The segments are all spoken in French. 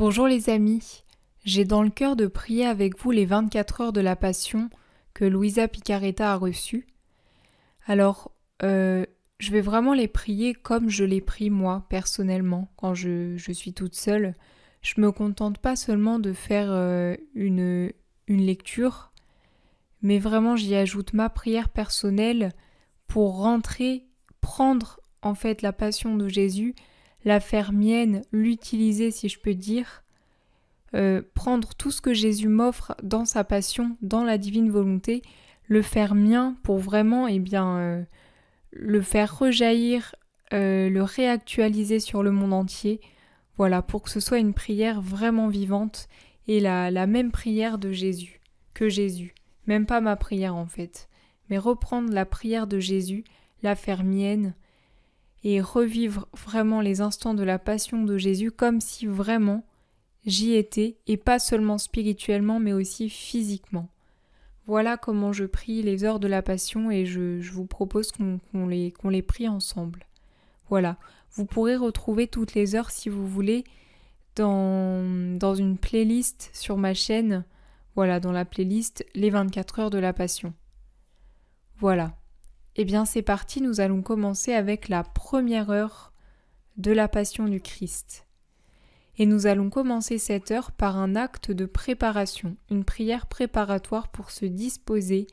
Bonjour les amis, j'ai dans le cœur de prier avec vous les 24 heures de la Passion que Luisa Picaretta a reçues. Alors, je vais vraiment les prier comme je les prie moi, personnellement, quand je suis toute seule. Je me contente pas seulement de faire une lecture, mais vraiment j'y ajoute ma prière personnelle pour rentrer, prendre en fait la Passion de Jésus, la faire mienne, l'utiliser si je peux dire, prendre tout ce que Jésus m'offre dans sa passion, dans la divine volonté, le faire mien pour vraiment le faire rejaillir, le réactualiser sur le monde entier, voilà, pour que ce soit une prière vraiment vivante et la même prière de Jésus, que Jésus, même pas ma prière en fait, mais reprendre la prière de Jésus, la faire mienne et revivre vraiment les instants de la passion de Jésus comme si vraiment j'y étais, et pas seulement spirituellement, mais aussi physiquement. Voilà comment je prie les heures de la Passion et je vous propose qu'on les prie ensemble. Voilà, vous pourrez retrouver toutes les heures si vous voulez dans une playlist sur ma chaîne, voilà, dans la playlist Les 24 heures de la Passion. Voilà. Eh bien c'est parti, nous allons commencer avec la première heure de la Passion du Christ. Et nous allons commencer cette heure par un acte de préparation, une prière préparatoire pour se disposer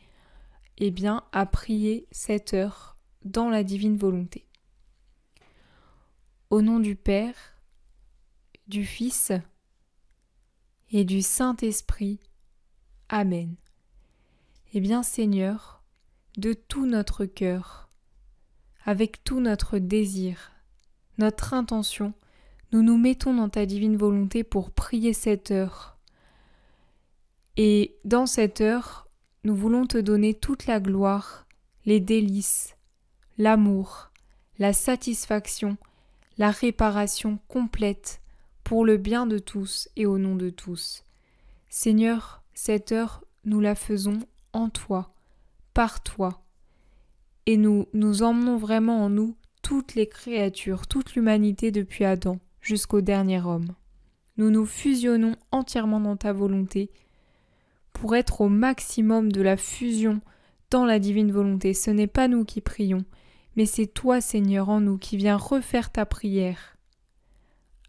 à prier cette heure dans la divine volonté. Au nom du Père, du Fils et du Saint-Esprit. Amen. Eh bien Seigneur, de tout notre cœur, avec tout notre désir, notre intention, nous nous mettons dans ta divine volonté pour prier cette heure. Et dans cette heure, nous voulons te donner toute la gloire, les délices, l'amour, la satisfaction, la réparation complète pour le bien de tous et au nom de tous. Seigneur, cette heure, nous la faisons en toi, par toi. Et nous emmenons vraiment en nous toutes les créatures, toute l'humanité depuis Adam jusqu'au dernier homme. Nous nous fusionnons entièrement dans ta volonté pour être au maximum de la fusion dans la divine volonté. Ce n'est pas nous qui prions, mais c'est toi, Seigneur, en nous qui viens refaire ta prière.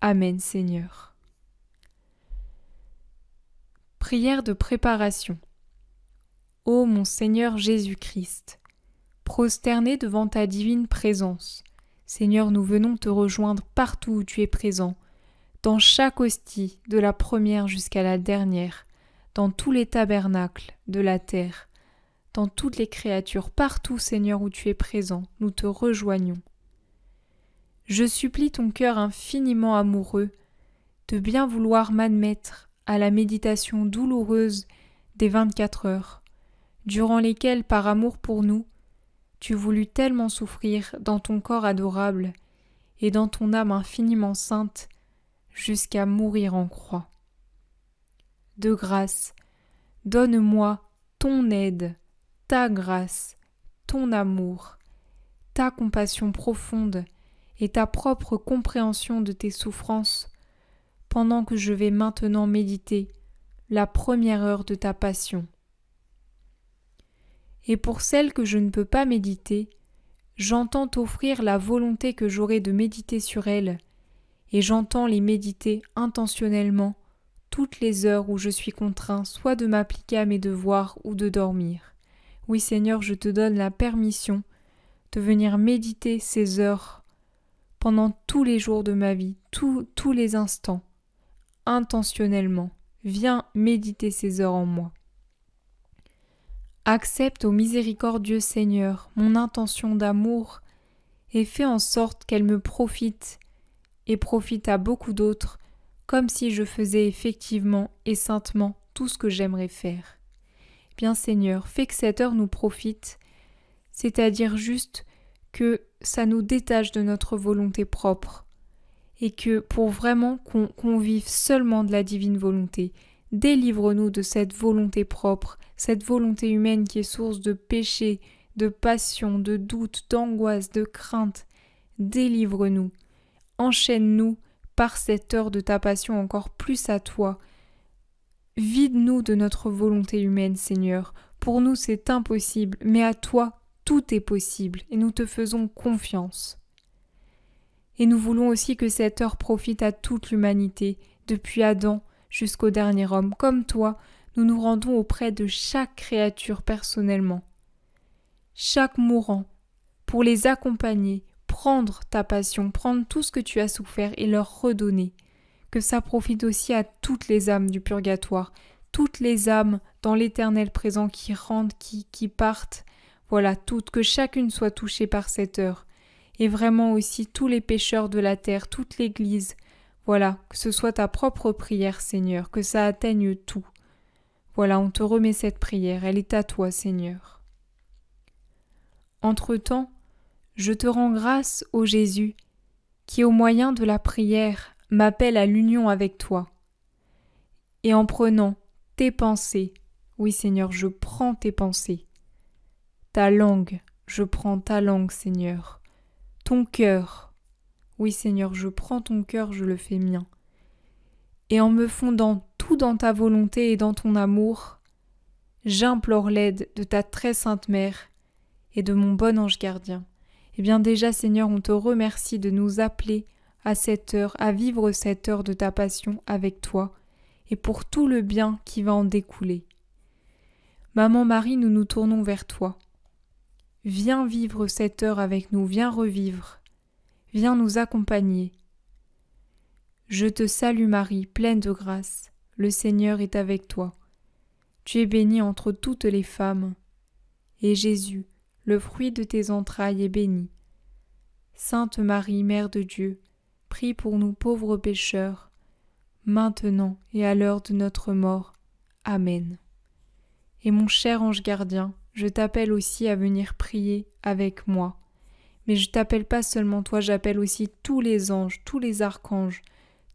Amen, Seigneur. Prière de préparation. Ô mon Seigneur Jésus-Christ, prosterné devant ta divine présence, Seigneur, nous venons te rejoindre partout où tu es présent, dans chaque hostie, de la première jusqu'à la dernière, dans tous les tabernacles de la terre, dans toutes les créatures, partout, Seigneur, où tu es présent, nous te rejoignons. Je supplie ton cœur infiniment amoureux de bien vouloir m'admettre à la méditation douloureuse des 24 heures, durant lesquelles, par amour pour nous, tu voulus tellement souffrir dans ton corps adorable et dans ton âme infiniment sainte jusqu'à mourir en croix. De grâce, donne-moi ton aide, ta grâce, ton amour, ta compassion profonde et ta propre compréhension de tes souffrances pendant que je vais maintenant méditer la première heure de ta passion. Et pour celles que je ne peux pas méditer, j'entends t'offrir la volonté que j'aurai de méditer sur elles, et j'entends les méditer intentionnellement toutes les heures où je suis contraint soit de m'appliquer à mes devoirs ou de dormir. Oui Seigneur, je te donne la permission de venir méditer ces heures pendant tous les jours de ma vie, tous les instants, intentionnellement. Viens méditer ces heures en moi. Accepte au miséricordieux Seigneur mon intention d'amour et fais en sorte qu'elle me profite et profite à beaucoup d'autres, comme si je faisais effectivement et saintement tout ce que j'aimerais faire. Bien Seigneur, fais que cette heure nous profite, c'est-à-dire juste que ça nous détache de notre volonté propre, et que pour vraiment qu'on vive seulement de la divine volonté. Délivre-nous de cette volonté propre, cette volonté humaine qui est source de péché, de passion, de doute, d'angoisse, de crainte. Délivre-nous, enchaîne-nous par cette heure de ta passion encore plus à toi. Vide-nous de notre volonté humaine, Seigneur. Pour nous, c'est impossible, mais à toi, tout est possible, et nous te faisons confiance. Et nous voulons aussi que cette heure profite à toute l'humanité, depuis Adam jusqu'au dernier homme. Comme toi, nous nous rendons auprès de chaque créature personnellement, chaque mourant, pour les accompagner, prendre ta passion, prendre tout ce que tu as souffert et leur redonner. Que ça profite aussi à toutes les âmes du purgatoire, toutes les âmes dans l'éternel présent qui rentrent, qui partent, voilà, toutes, que chacune soit touchée par cette heure. Et vraiment aussi tous les pécheurs de la terre, toute l'Église, voilà, que ce soit ta propre prière, Seigneur, que ça atteigne tout. Voilà, on te remet cette prière, elle est à toi, Seigneur. Entre-temps, je te rends grâce, ô Jésus, qui au moyen de la prière m'appelle à l'union avec toi. Et en prenant tes pensées, oui Seigneur, je prends tes pensées, ta langue, je prends ta langue, Seigneur, ton cœur, oui Seigneur, je prends ton cœur, je le fais mien. Et en me fondant tout dans ta volonté et dans ton amour, j'implore l'aide de ta très sainte mère et de mon bon ange gardien. Eh bien déjà Seigneur, on te remercie de nous appeler à cette heure, à vivre cette heure de ta passion avec toi, et pour tout le bien qui va en découler. Maman Marie, nous nous tournons vers toi. Viens vivre cette heure avec nous, viens revivre, viens nous accompagner. Je te salue Marie, pleine de grâce, le Seigneur est avec toi. Tu es bénie entre toutes les femmes, et Jésus, le fruit de tes entrailles, est béni. Sainte Marie, Mère de Dieu, prie pour nous pauvres pécheurs, maintenant et à l'heure de notre mort. Amen. Et mon cher ange gardien, je t'appelle aussi à venir prier avec moi. Mais je t'appelle pas seulement toi, j'appelle aussi tous les anges, tous les archanges,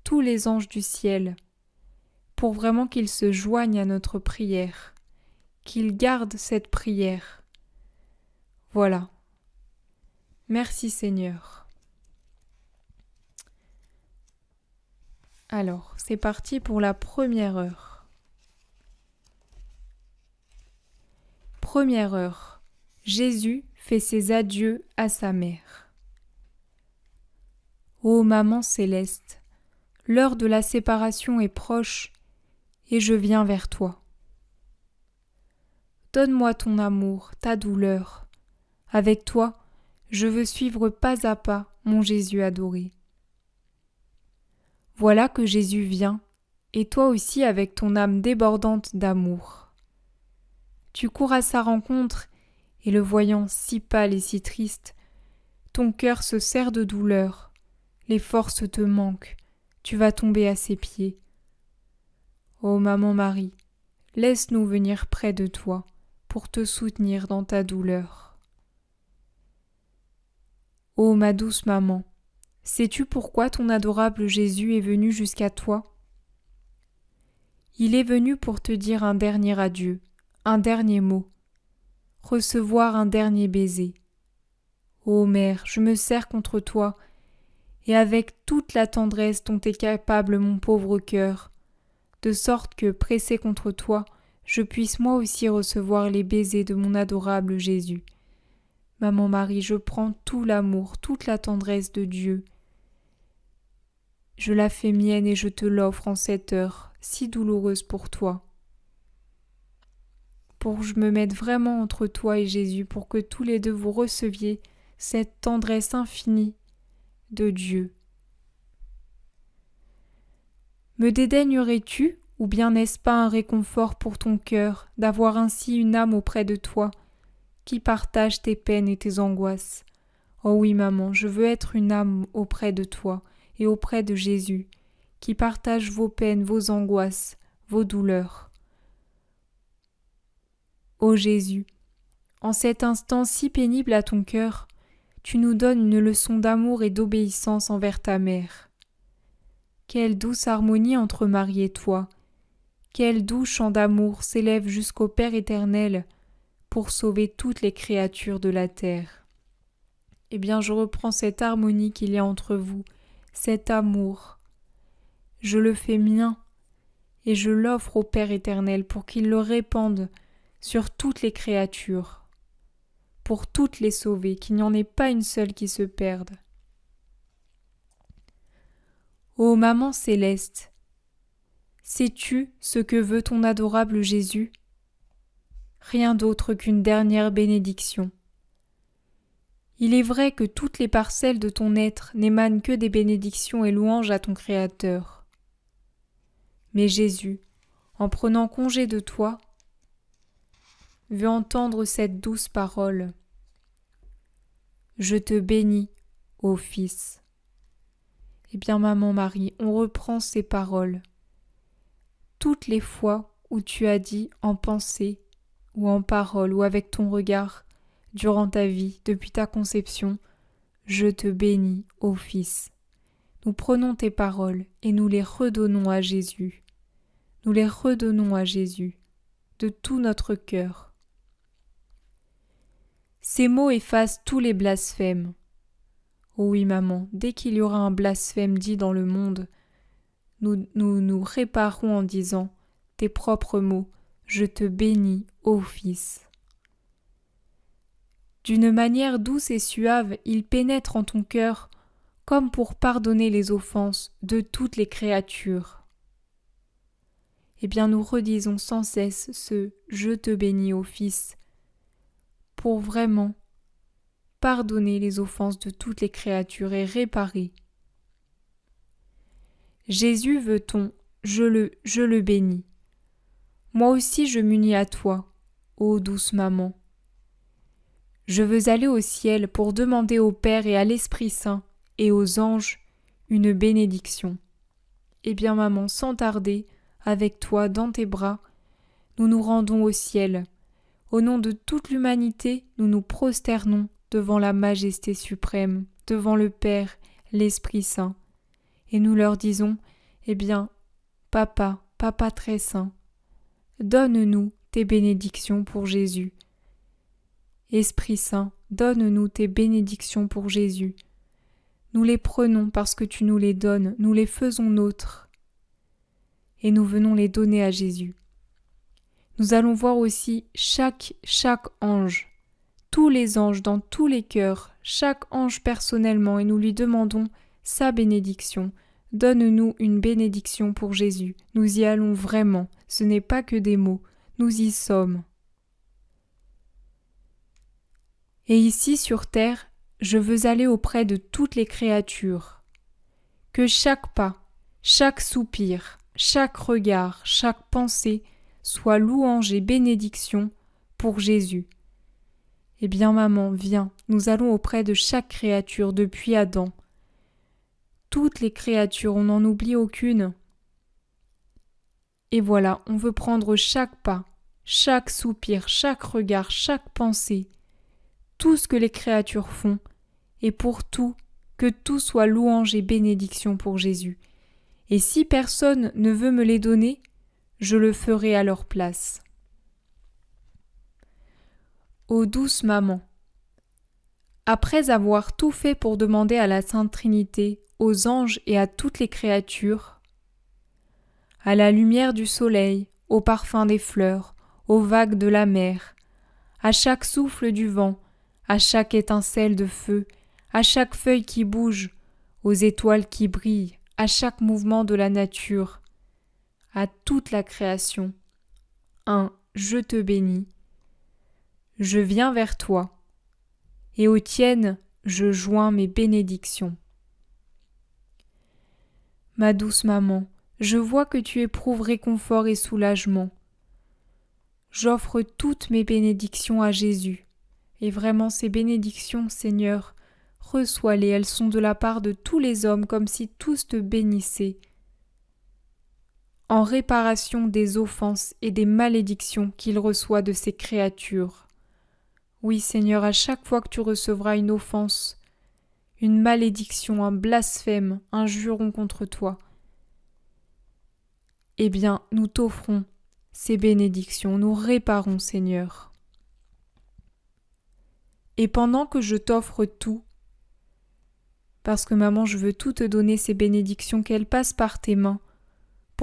tous les anges du ciel, pour vraiment qu'ils se joignent à notre prière, qu'ils gardent cette prière. Voilà. Merci Seigneur. Alors, c'est parti pour la première heure. Première heure. Jésus fait ses adieux à sa mère. Ô Maman céleste, l'heure de la séparation est proche et je viens vers toi. Donne-moi ton amour, ta douleur. Avec toi, je veux suivre pas à pas mon Jésus adoré. Voilà que Jésus vient, et toi aussi avec ton âme débordante d'amour. Tu cours à sa rencontre, et le voyant si pâle et si triste, ton cœur se serre de douleur, les forces te manquent, tu vas tomber à ses pieds. Ô Maman Marie, laisse-nous venir près de toi pour te soutenir dans ta douleur. Ô ma douce maman, sais-tu pourquoi ton adorable Jésus est venu jusqu'à toi ? Il est venu pour te dire un dernier adieu, un dernier mot, recevoir un dernier baiser. Ô mère, je me serre contre toi, et avec toute la tendresse dont est capable mon pauvre cœur, de sorte que, pressé contre toi, je puisse moi aussi recevoir les baisers de mon adorable Jésus. Maman Marie, je prends tout l'amour, toute la tendresse de Dieu. Je la fais mienne et je te l'offre en cette heure si douloureuse pour toi. Pour que je me mette vraiment entre toi et Jésus, pour que tous les deux vous receviez cette tendresse infinie de Dieu. Me dédaignerais-tu, ou bien n'est-ce pas un réconfort pour ton cœur d'avoir ainsi une âme auprès de toi, qui partage tes peines et tes angoisses? Oh oui, maman, je veux être une âme auprès de toi et auprès de Jésus, qui partage vos peines, vos angoisses, vos douleurs. Ô Jésus, en cet instant si pénible à ton cœur, tu nous donnes une leçon d'amour et d'obéissance envers ta mère. Quelle douce harmonie entre Marie et toi! Quel doux chant d'amour s'élève jusqu'au Père éternel pour sauver toutes les créatures de la terre. Eh bien, je reprends cette harmonie qu'il y a entre vous, cet amour, je le fais mien, et je l'offre au Père éternel pour qu'il le répande sur toutes les créatures, pour toutes les sauver, qu'il n'y en ait pas une seule qui se perde. Ô Maman céleste, sais-tu ce que veut ton adorable Jésus ? Rien d'autre qu'une dernière bénédiction. Il est vrai que toutes les parcelles de ton être n'émanent que des bénédictions et louanges à ton Créateur. Mais Jésus, en prenant congé de toi, veut entendre cette douce parole. Je te bénis, ô Fils. Eh bien, Maman Marie, on reprend ces paroles. Toutes les fois où tu as dit en pensée, ou en parole, ou avec ton regard, durant ta vie, depuis ta conception, je te bénis, ô Fils. Nous prenons tes paroles et nous les redonnons à Jésus. Nous les redonnons à Jésus, de tout notre cœur. Ces mots effacent tous les blasphèmes. Oh oui, Maman, dès qu'il y aura un blasphème dit dans le monde, nous réparons en disant tes propres mots, je te bénis, ô Fils. D'une manière douce et suave, il pénètre en ton cœur comme pour pardonner les offenses de toutes les créatures. Eh bien, nous redisons sans cesse ce « Je te bénis, ô Fils » pour vraiment pardonner les offenses de toutes les créatures et réparer. Jésus veut ton « Je le bénis ». Moi aussi je m'unis à toi, ô douce Maman. Je veux aller au ciel pour demander au Père et à l'Esprit Saint et aux anges une bénédiction. Eh bien, Maman, sans tarder, avec toi dans tes bras, nous nous rendons au ciel. Au nom de toute l'humanité, nous nous prosternons devant la majesté suprême, devant le Père, l'Esprit Saint. Et nous leur disons, eh bien, Papa très saint, donne-nous tes bénédictions pour Jésus. Esprit Saint, donne-nous tes bénédictions pour Jésus. Nous les prenons parce que tu nous les donnes, nous les faisons nôtres. Et nous venons les donner à Jésus. Nous allons voir aussi chaque ange, tous les anges dans tous les cœurs, chaque ange personnellement, et nous lui demandons sa bénédiction. Donne-nous une bénédiction pour Jésus. Nous y allons vraiment, ce n'est pas que des mots, nous y sommes. Et ici sur terre, je veux aller auprès de toutes les créatures. Que chaque pas, chaque soupir, chaque regard, chaque pensée soit louange et bénédiction pour Jésus. Eh bien, Maman, viens, nous allons auprès de chaque créature depuis Adam. Toutes les créatures, on n'en oublie aucune. Et voilà, on veut prendre chaque pas, chaque soupir, chaque regard, chaque pensée, tout ce que les créatures font, et pour tout, que tout soit louange et bénédiction pour Jésus. Et si personne ne veut me les donner, je le ferai à leur place. Ô douce Maman, après avoir tout fait pour demander à la Sainte Trinité, aux anges et à toutes les créatures, à la lumière du soleil, au parfum des fleurs, aux vagues de la mer, à chaque souffle du vent, à chaque étincelle de feu, à chaque feuille qui bouge, aux étoiles qui brillent, à chaque mouvement de la nature, à toute la création. Je te bénis. Je viens vers toi, et aux tiennes je joins mes bénédictions. Ma douce Maman, je vois que tu éprouves réconfort et soulagement. J'offre toutes mes bénédictions à Jésus, et vraiment ces bénédictions, Seigneur, reçois-les, elles sont de la part de tous les hommes comme si tous te bénissaient, en réparation des offenses et des malédictions qu'il reçoit de ses créatures. Oui, Seigneur, à chaque fois que tu recevras une offense, une malédiction, un blasphème, un juron contre toi, eh bien, nous t'offrons ces bénédictions, nous réparons, Seigneur. Et pendant que je t'offre tout, parce que Maman, je veux tout te donner ces bénédictions, qu'elles passent par tes mains,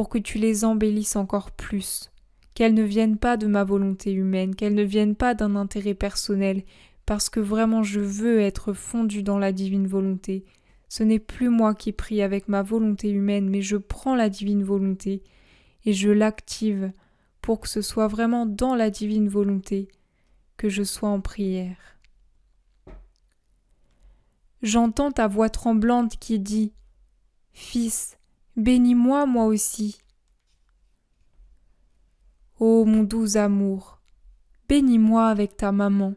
pour que tu les embellisses encore plus, qu'elles ne viennent pas de ma volonté humaine, qu'elles ne viennent pas d'un intérêt personnel, parce que vraiment je veux être fondu dans la divine volonté. Ce n'est plus moi qui prie avec ma volonté humaine, mais je prends la divine volonté et je l'active pour que ce soit vraiment dans la divine volonté que je sois en prière. J'entends ta voix tremblante qui dit « Fils, bénis-moi moi aussi. » Ô mon doux amour, bénis-moi avec ta maman.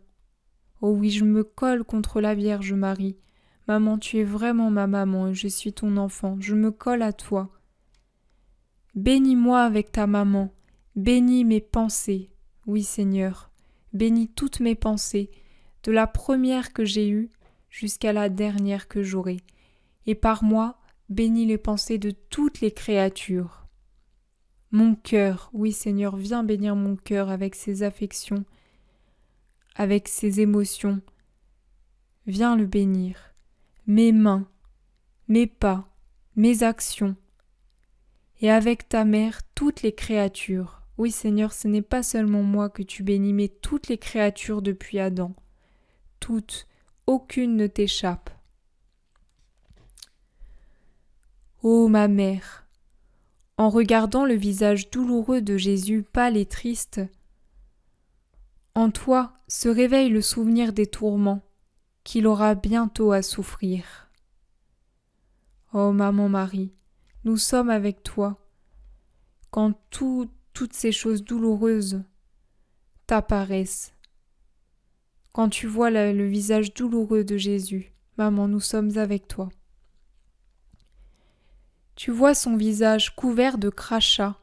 Oh oui, je me colle contre la Vierge Marie. Maman, tu es vraiment ma maman et je suis ton enfant. Je me colle à toi. Bénis-moi avec ta maman. Bénis mes pensées. Oui, Seigneur. Bénis toutes mes pensées, de la première que j'ai eue jusqu'à la dernière que j'aurai. Et par moi, bénis les pensées de toutes les créatures. Mon cœur, oui Seigneur, viens bénir mon cœur avec ses affections, avec ses émotions. Viens le bénir. Mes mains, mes pas, mes actions. Et avec ta mère, toutes les créatures. Oui Seigneur, ce n'est pas seulement moi que tu bénis, mais toutes les créatures depuis Adam. Toutes, aucune ne t'échappe. Ô ma mère, en regardant le visage douloureux de Jésus pâle et triste, en toi se réveille le souvenir des tourments qu'il aura bientôt à souffrir. Ô Maman Marie, nous sommes avec toi quand toutes ces choses douloureuses t'apparaissent. Quand tu vois le visage douloureux de Jésus, Maman, nous sommes avec toi. Tu vois son visage couvert de crachats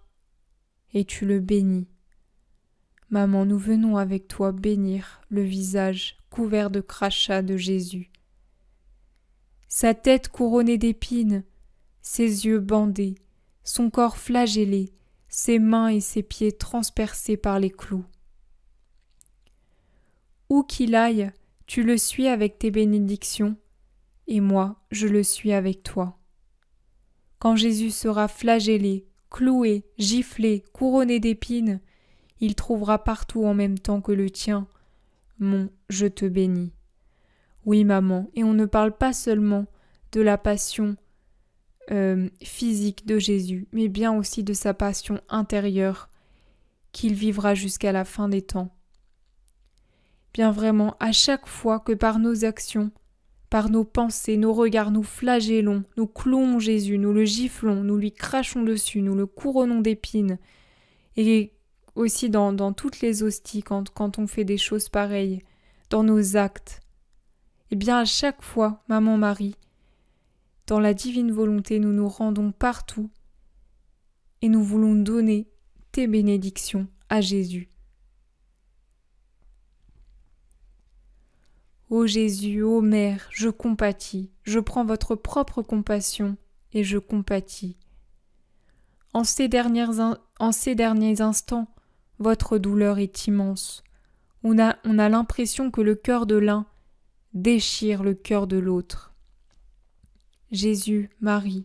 et tu le bénis. Maman, nous venons avec toi bénir le visage couvert de crachats de Jésus. Sa tête couronnée d'épines, ses yeux bandés, son corps flagellé, ses mains et ses pieds transpercés par les clous. Où qu'il aille, tu le suis avec tes bénédictions, et moi, je le suis avec toi. Quand Jésus sera flagellé, cloué, giflé, couronné d'épines, il trouvera partout en même temps que le tien mon « je te bénis ». Oui, maman, et on ne parle pas seulement de la passion physique de Jésus, mais bien aussi de sa passion intérieure qu'il vivra jusqu'à la fin des temps. Bien vraiment, à chaque fois que par nos actions, par nos pensées, nos regards, nous flagellons, nous clouons Jésus, nous le giflons, nous lui crachons dessus, nous le couronnons d'épines, et aussi dans toutes les hosties, quand on fait des choses pareilles, dans nos actes, et bien à chaque fois, Maman Marie, dans la divine volonté, nous nous rendons partout et nous voulons donner tes bénédictions à Jésus. Ô Jésus, ô Mère, je compatis, je prends votre propre compassion et je compatis. En ces derniers instants, votre douleur est immense. On a l'impression que le cœur de l'un déchire le cœur de l'autre. Jésus, Marie,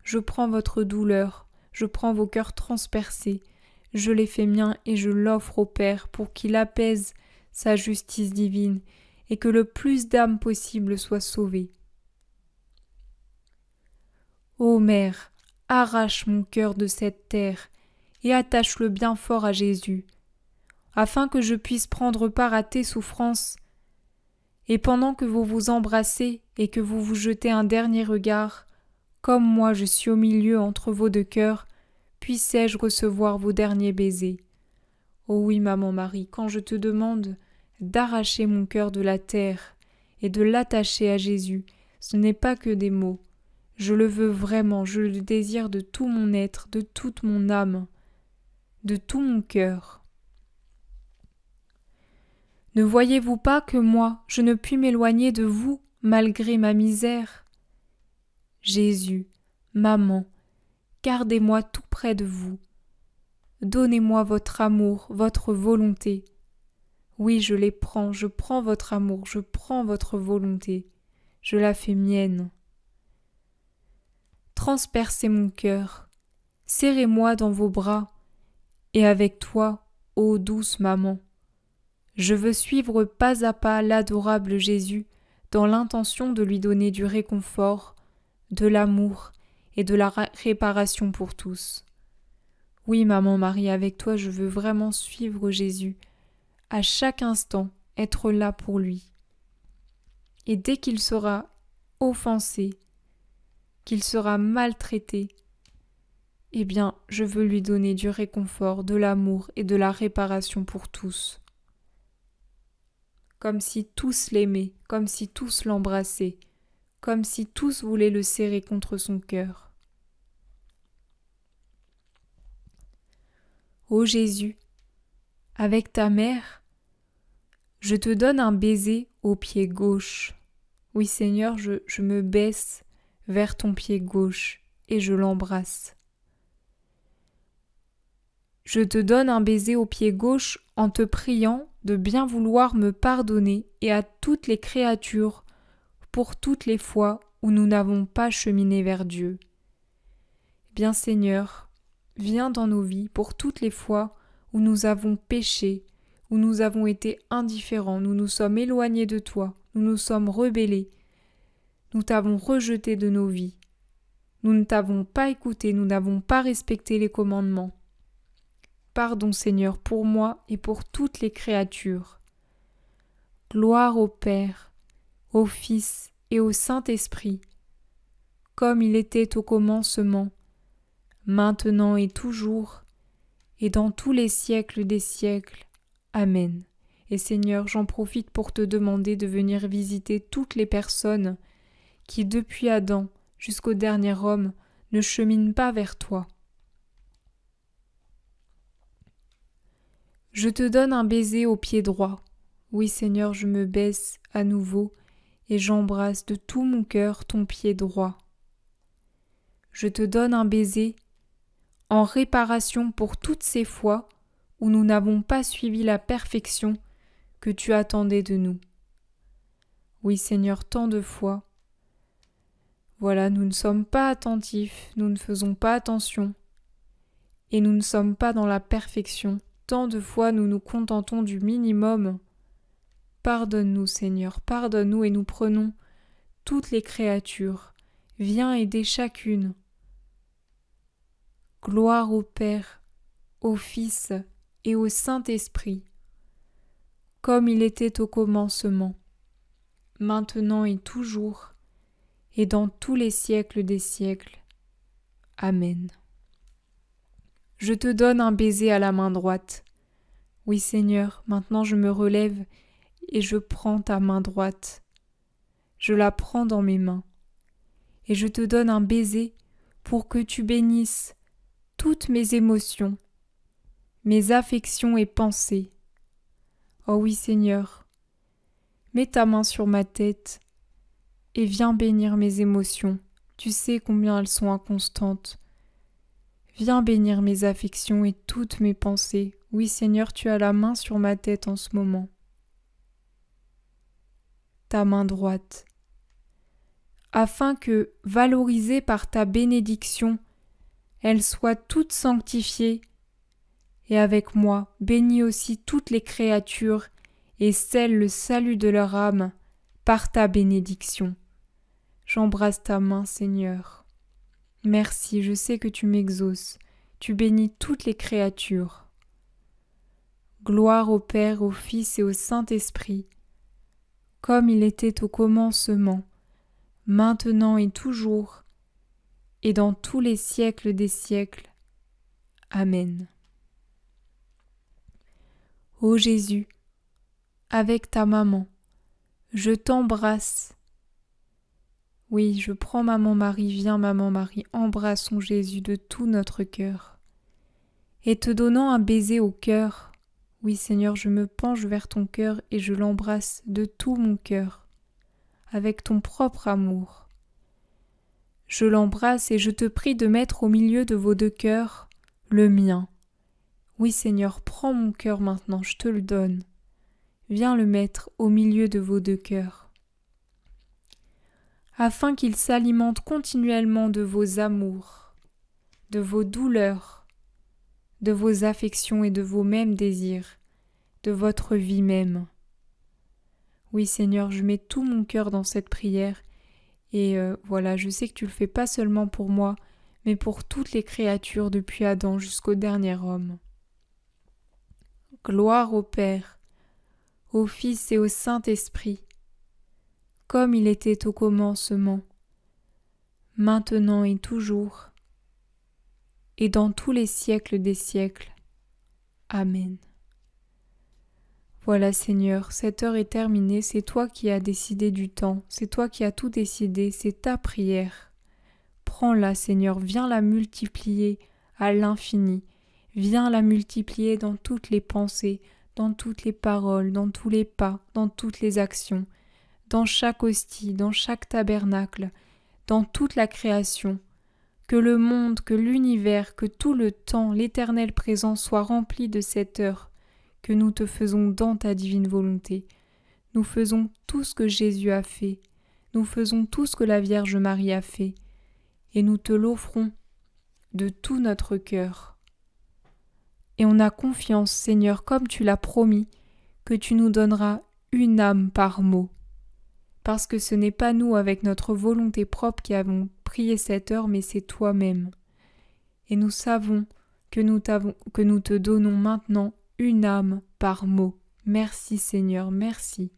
je prends votre douleur, je prends vos cœurs transpercés, je les fais miens et je l'offre au Père pour qu'il apaise sa justice divine et que le plus d'âmes possible soient sauvées. Ô Mère, arrache mon cœur de cette terre et attache-le bien fort à Jésus, afin que je puisse prendre part à tes souffrances. Et pendant que vous vous embrassez et que vous vous jetez un dernier regard, comme moi je suis au milieu entre vos deux cœurs, puissais-je recevoir vos derniers baisers. Oh oui, Maman Marie, quand je te demande d'arracher mon cœur de la terre et de l'attacher à Jésus, ce n'est pas que des mots. Je le veux vraiment, je le désire de tout mon être, de toute mon âme, de tout mon cœur. Ne voyez-vous pas que moi, je ne puis m'éloigner de vous malgré ma misère ? Jésus, Maman, gardez-moi tout près de vous. Donnez-moi votre amour, votre volonté. Oui, je les prends, je prends votre amour, je prends votre volonté. Je la fais mienne. Transpercez mon cœur serrez-moi dans vos bras, et avec toi, ô douce maman. Je veux suivre pas à pas l'adorable Jésus dans l'intention de lui donner du réconfort, de l'amour et de la réparation pour tous. Oui, maman Marie, avec toi, je veux vraiment suivre Jésus, à chaque instant, être là pour lui. Et dès qu'il sera offensé, qu'il sera maltraité, eh bien, je veux lui donner du réconfort, de l'amour et de la réparation pour tous. Comme si tous l'aimaient, comme si tous l'embrassaient, comme si tous voulaient le serrer contre son cœur. Ô Jésus, avec ta mère, je te donne un baiser au pied gauche. Oui Seigneur, je me baisse vers ton pied gauche et je l'embrasse. Je te donne un baiser au pied gauche en te priant de bien vouloir me pardonner et à toutes les créatures pour toutes les fois où nous n'avons pas cheminé vers Dieu. Bien Seigneur, viens dans nos vies pour toutes les fois où nous avons péché, où nous avons été indifférents, nous nous sommes éloignés de toi, nous nous sommes rebellés, nous t'avons rejeté de nos vies. Nous ne t'avons pas écouté, nous n'avons pas respecté les commandements. Pardon Seigneur pour moi et pour toutes les créatures. Gloire au Père, au Fils et au Saint-Esprit, comme il était au commencement, maintenant et toujours, et dans tous les siècles des siècles. Amen. Et Seigneur, j'en profite pour te demander de venir visiter toutes les personnes qui, depuis Adam jusqu'au dernier homme, ne cheminent pas vers toi. Je te donne un baiser au pied droit. Oui Seigneur, je me baisse à nouveau et j'embrasse de tout mon cœur ton pied droit. Je te donne un baiser en réparation pour toutes ces fois où nous n'avons pas suivi la perfection que tu attendais de nous. Oui Seigneur, tant de fois, voilà, nous ne sommes pas attentifs, nous ne faisons pas attention, et nous ne sommes pas dans la perfection. Tant de fois nous nous contentons du minimum. Pardonne-nous Seigneur, pardonne-nous et nous prenons toutes les créatures. Viens aider chacune. Gloire au Père, au Fils et au Saint-Esprit, comme il était au commencement, maintenant et toujours, et dans tous les siècles des siècles. Amen. Je te donne un baiser à la main droite. Oui Seigneur, maintenant je me relève et je prends ta main droite. Je la prends dans mes mains. Et je te donne un baiser pour que tu bénisses toutes mes émotions, mes affections et pensées. Oh oui Seigneur, mets ta main sur ma tête et viens bénir mes émotions. Tu sais combien elles sont inconstantes. Viens bénir mes affections et toutes mes pensées. Oui Seigneur, tu as la main sur ma tête en ce moment. Ta main droite. Afin que, valorisée par ta bénédiction, elle soit toute sanctifiée, et avec moi, bénis aussi toutes les créatures et scelle le salut de leur âme par ta bénédiction. J'embrasse ta main, Seigneur. Merci, je sais que tu m'exauces. Tu bénis toutes les créatures. Gloire au Père, au Fils et au Saint-Esprit, comme il était au commencement, maintenant et toujours, et dans tous les siècles des siècles. Amen. Ô Jésus, avec ta maman, je t'embrasse. Oui, je prends maman Marie, viens maman Marie, embrassons Jésus de tout notre cœur. Et te donnant un baiser au cœur, oui Seigneur, je me penche vers ton cœur et je l'embrasse de tout mon cœur, avec ton propre amour. Je l'embrasse et je te prie de mettre au milieu de vos deux cœurs le mien. Oui Seigneur, prends mon cœur maintenant, je te le donne. Viens le mettre au milieu de vos deux cœurs. Afin qu'il s'alimente continuellement de vos amours, de vos douleurs, de vos affections et de vos mêmes désirs, de votre vie même. Oui Seigneur, je mets tout mon cœur dans cette prière et voilà, je sais que tu le fais pas seulement pour moi, mais pour toutes les créatures depuis Adam jusqu'au dernier homme. Gloire au Père, au Fils et au Saint-Esprit, comme il était au commencement, maintenant et toujours, et dans tous les siècles des siècles. Amen. Voilà Seigneur, cette heure est terminée, c'est toi qui as décidé du temps, c'est toi qui as tout décidé, c'est ta prière. Prends-la Seigneur, viens la multiplier à l'infini, viens la multiplier dans toutes les pensées, dans toutes les paroles, dans tous les pas, dans toutes les actions, dans chaque hostie, dans chaque tabernacle, dans toute la création. Que le monde, que l'univers, que tout le temps, l'éternel présent soit rempli de cette heure que nous te faisons dans ta divine volonté. Nous faisons tout ce que Jésus a fait, nous faisons tout ce que la Vierge Marie a fait, et nous te l'offrons de tout notre cœur. Et on a confiance, Seigneur, comme tu l'as promis, que tu nous donneras une âme par mot. Parce que ce n'est pas nous avec notre volonté propre qui avons prié cette heure, mais c'est toi-même. Et nous savons que nous te donnons maintenant une âme par mot. Merci Seigneur, merci.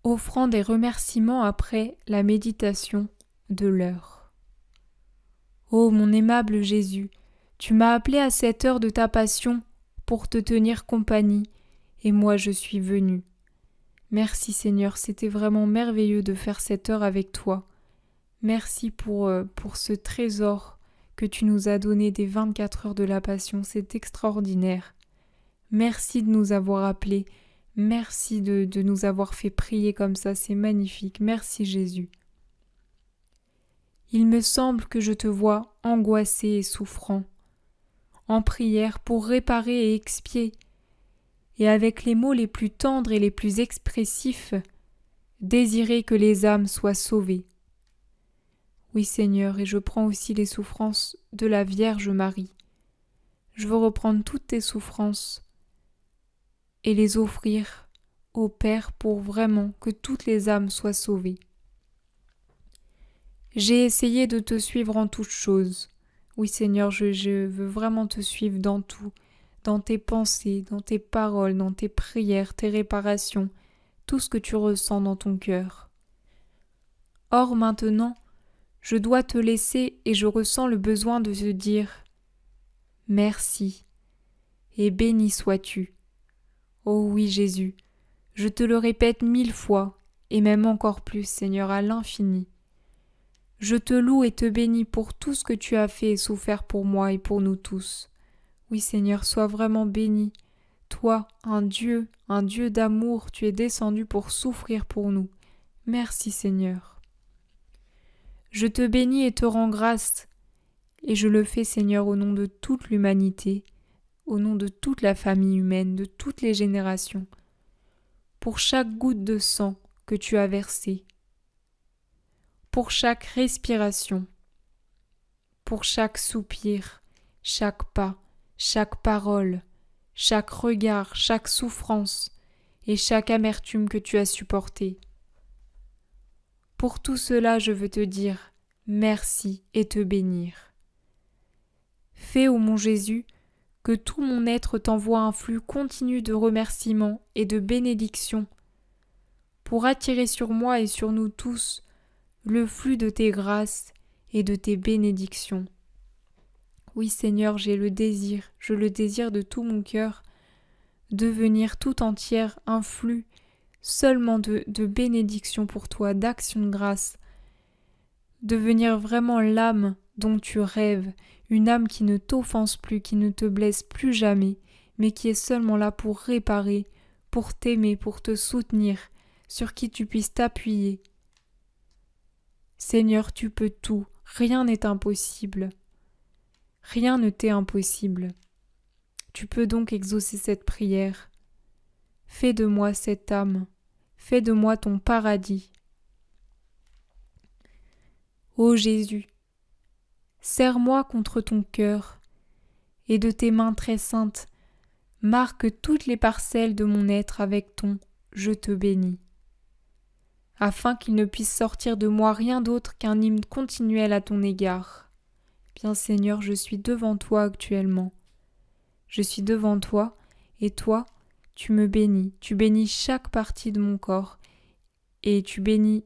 Offrant des remerciements après la méditation de l'heure. Ô mon aimable Jésus, tu m'as appelé à cette heure de ta passion pour te tenir compagnie, et moi je suis venu. Merci Seigneur, c'était vraiment merveilleux de faire cette heure avec toi. Merci pour ce trésor que tu nous as donné des 24 heures de la Passion, c'est extraordinaire. Merci de nous avoir appelés, merci de nous avoir fait prier comme ça, c'est magnifique, merci Jésus. Il me semble que je te vois angoissé et souffrant, en prière pour réparer et expier, et avec les mots les plus tendres et les plus expressifs, désirer que les âmes soient sauvées. Oui Seigneur, et je prends aussi les souffrances de la Vierge Marie. Je veux reprendre toutes tes souffrances et les offrir au Père pour vraiment que toutes les âmes soient sauvées. J'ai essayé de te suivre en toutes choses. Oui Seigneur, je veux vraiment te suivre dans tout, dans tes pensées, dans tes paroles, dans tes prières, tes réparations, tout ce que tu ressens dans ton cœur. Or maintenant, je dois te laisser et je ressens le besoin de te dire « Merci et béni sois-tu ». Oh oui Jésus, je te le répète 1000 fois et même encore plus Seigneur à l'infini. Je te loue et te bénis pour tout ce que tu as fait et souffert pour moi et pour nous tous. Oui Seigneur, sois vraiment béni. Toi, un Dieu d'amour, tu es descendu pour souffrir pour nous. Merci Seigneur. Je te bénis et te rends grâce, et je le fais Seigneur au nom de toute l'humanité, au nom de toute la famille humaine, de toutes les générations, pour chaque goutte de sang que tu as versée, pour chaque respiration, pour chaque soupir, chaque pas, chaque parole, chaque regard, chaque souffrance et chaque amertume que tu as supportée. Pour tout cela, je veux te dire merci et te bénir. Fais, ô mon Jésus, que tout mon être t'envoie un flux continu de remerciements et de bénédictions pour attirer sur moi et sur nous tous le flux de tes grâces et de tes bénédictions. Oui Seigneur, je le désire de tout mon cœur, devenir tout entière un flux seulement de bénédictions pour toi, d'action de grâce, devenir vraiment l'âme dont tu rêves, une âme qui ne t'offense plus, qui ne te blesse plus jamais, mais qui est seulement là pour réparer, pour t'aimer, pour te soutenir, sur qui tu puisses t'appuyer. Seigneur, tu peux tout, rien n'est impossible. Rien ne t'est impossible. Tu peux donc exaucer cette prière. Fais de moi cette âme. Fais de moi ton paradis. Ô Jésus, serre-moi contre ton cœur, et de tes mains très saintes, marque toutes les parcelles de mon être avec ton « Je te bénis », afin qu'il ne puisse sortir de moi rien d'autre qu'un hymne continuel à ton égard. Bien Seigneur, je suis devant toi actuellement. Je suis devant toi, et toi, tu me bénis, tu bénis chaque partie de mon corps, et tu bénis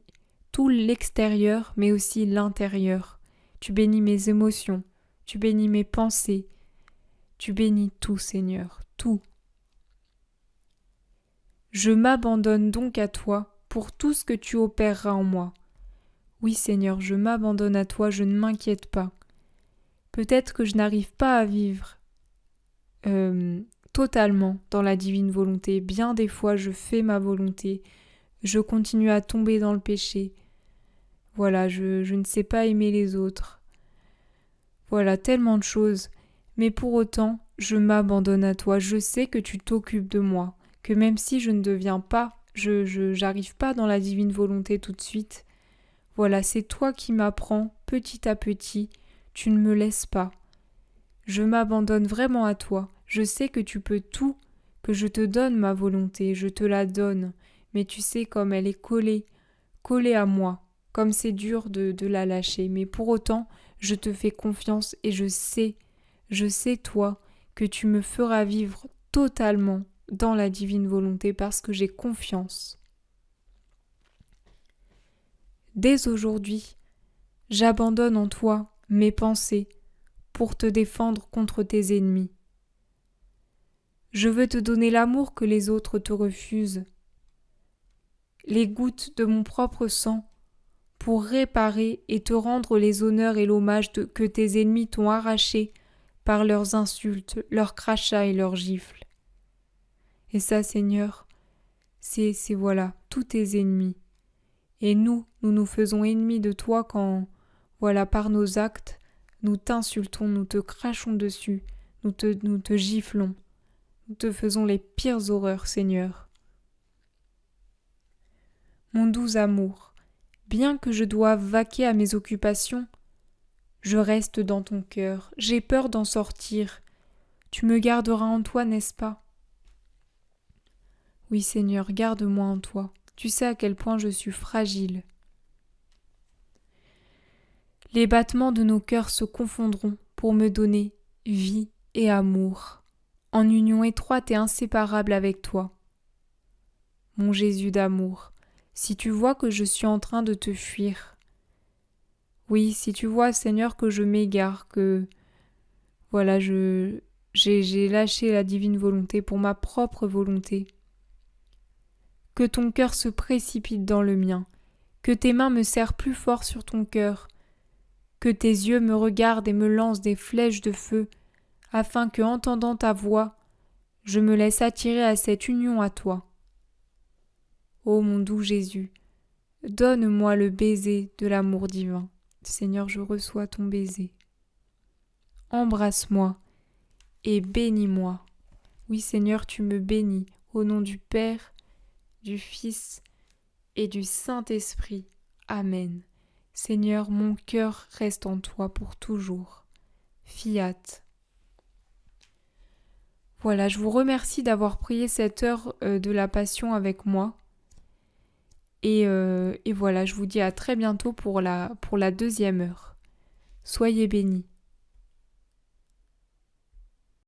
tout l'extérieur, mais aussi l'intérieur. Tu bénis mes émotions, tu bénis mes pensées, tu bénis tout, Seigneur, tout. Je m'abandonne donc à toi pour tout ce que tu opéreras en moi. Oui, Seigneur, je m'abandonne à toi, je ne m'inquiète pas. Peut-être que je n'arrive pas à vivre totalement dans la divine volonté. Bien des fois, je fais ma volonté, je continue à tomber dans le péché. Voilà, je ne sais pas aimer les autres. Voilà, tellement de choses. Mais pour autant, je m'abandonne à toi. Je sais que tu t'occupes de moi, que même si je ne deviens pas, j'arrive pas dans la divine volonté tout de suite. Voilà, c'est toi qui m'apprends petit à petit. Tu ne me laisses pas. Je m'abandonne vraiment à toi. Je sais que tu peux tout, que je te donne ma volonté, je te la donne. Mais tu sais comme elle est collée à moi, comme c'est dur de la lâcher. Mais pour autant, je te fais confiance et je sais, toi, que tu me feras vivre totalement dans la divine volonté parce que j'ai confiance. Dès aujourd'hui, j'abandonne en toi mes pensées pour te défendre contre tes ennemis. Je veux te donner l'amour que les autres te refusent, les gouttes de mon propre sang pour réparer et te rendre les honneurs et l'hommage que tes ennemis t'ont arrachés par leurs insultes, leurs crachats et leurs gifles. Et ça, Seigneur, c'est voilà, tous tes ennemis. Et nous nous faisons ennemis de toi quand, voilà, par nos actes, nous t'insultons, nous te crachons dessus, nous te giflons, nous te faisons les pires horreurs, Seigneur. Mon doux amour, bien que je doive vaquer à mes occupations, je reste dans ton cœur, j'ai peur d'en sortir. Tu me garderas en toi, n'est-ce pas? Oui, Seigneur, garde-moi en toi. Tu sais à quel point je suis fragile. Les battements de nos cœurs se confondront pour me donner vie et amour, en union étroite et inséparable avec toi. Mon Jésus d'amour, si tu vois que je suis en train de te fuir, oui, si tu vois, Seigneur, que je m'égare, que voilà, j'ai lâché la divine volonté pour ma propre volonté, que ton cœur se précipite dans le mien, que tes mains me serrent plus fort sur ton cœur, que tes yeux me regardent et me lancent des flèches de feu, afin que, entendant ta voix, je me laisse attirer à cette union à toi. Ô mon doux Jésus, donne-moi le baiser de l'amour divin. Seigneur, je reçois ton baiser. Embrasse-moi et bénis-moi. Oui, Seigneur, tu me bénis, au nom du Père, du Fils et du Saint-Esprit. Amen. Seigneur, mon cœur reste en toi pour toujours. Fiat. Voilà, je vous remercie d'avoir prié cette heure de la Passion avec moi. Et voilà, je vous dis à très bientôt pour la deuxième heure. Soyez bénis.